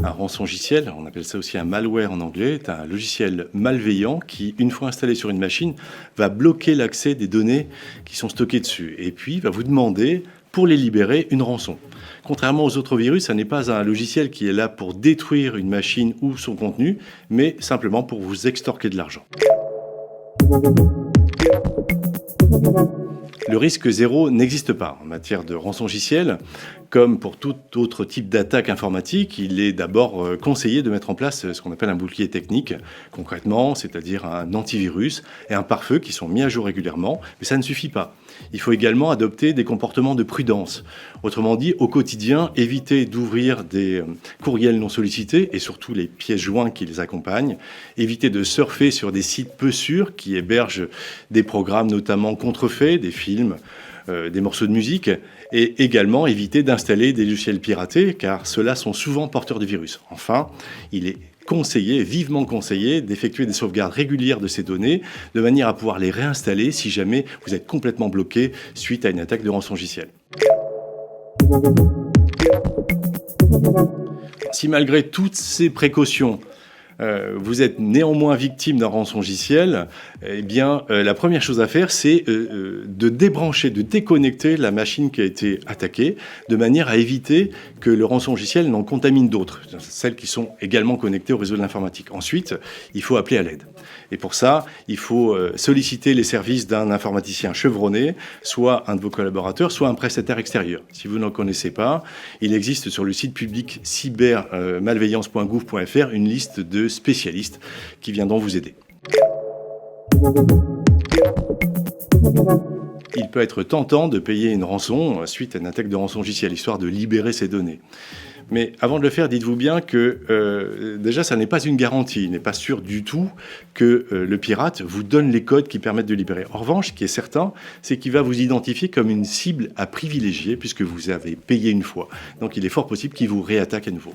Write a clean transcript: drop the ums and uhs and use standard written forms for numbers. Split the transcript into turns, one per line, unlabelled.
Un rançongiciel, on appelle ça aussi un malware en anglais, est un logiciel malveillant qui, une fois installé sur une machine, va bloquer l'accès des données qui sont stockées dessus et puis va vous demander, pour les libérer, une rançon. Contrairement aux autres virus, ça n'est pas un logiciel qui est là pour détruire une machine ou son contenu, mais simplement pour vous extorquer de l'argent. Le risque zéro n'existe pas en matière de rançongiciel. Comme pour tout autre type d'attaque informatique, il est d'abord conseillé de mettre en place ce qu'on appelle un bouclier technique, concrètement, c'est-à-dire un antivirus et un pare-feu qui sont mis à jour régulièrement, mais ça ne suffit pas. Il faut également adopter des comportements de prudence. Autrement dit, au quotidien, éviter d'ouvrir des courriels non sollicités et surtout les pièces joints qui les accompagnent. Éviter de surfer sur des sites peu sûrs qui hébergent des programmes notamment contrefaits, des films, des morceaux de musique, et également éviter d'installer des logiciels piratés car ceux-là sont souvent porteurs de virus. Enfin, il est conseillé, vivement conseillé, d'effectuer des sauvegardes régulières de ces données de manière à pouvoir les réinstaller si jamais vous êtes complètement bloqué suite à une attaque de rançongiciel. Si malgré toutes ces précautions, vous êtes néanmoins victime d'un rançongiciel, eh bien, la première chose à faire, c'est de débrancher, de déconnecter la machine qui a été attaquée, de manière à éviter que le rançongiciel n'en contamine d'autres, celles qui sont également connectées au réseau de l'informatique. Ensuite, il faut appeler à l'aide. Et pour ça, il faut solliciter les services d'un informaticien chevronné, soit un de vos collaborateurs, soit un prestataire extérieur. Si vous n'en connaissez pas, il existe sur le site public cybermalveillance.gouv.fr une liste de spécialistes qui viendront vous aider. Il peut être tentant de payer une rançon suite à une attaque de rançongiciel, histoire de libérer ces données. Mais avant de le faire, dites-vous bien que déjà, ça n'est pas une garantie. Il n'est pas sûr du tout que le pirate vous donne les codes qui permettent de libérer. En revanche, ce qui est certain, c'est qu'il va vous identifier comme une cible à privilégier puisque vous avez payé une fois. Donc il est fort possible qu'il vous réattaque à nouveau.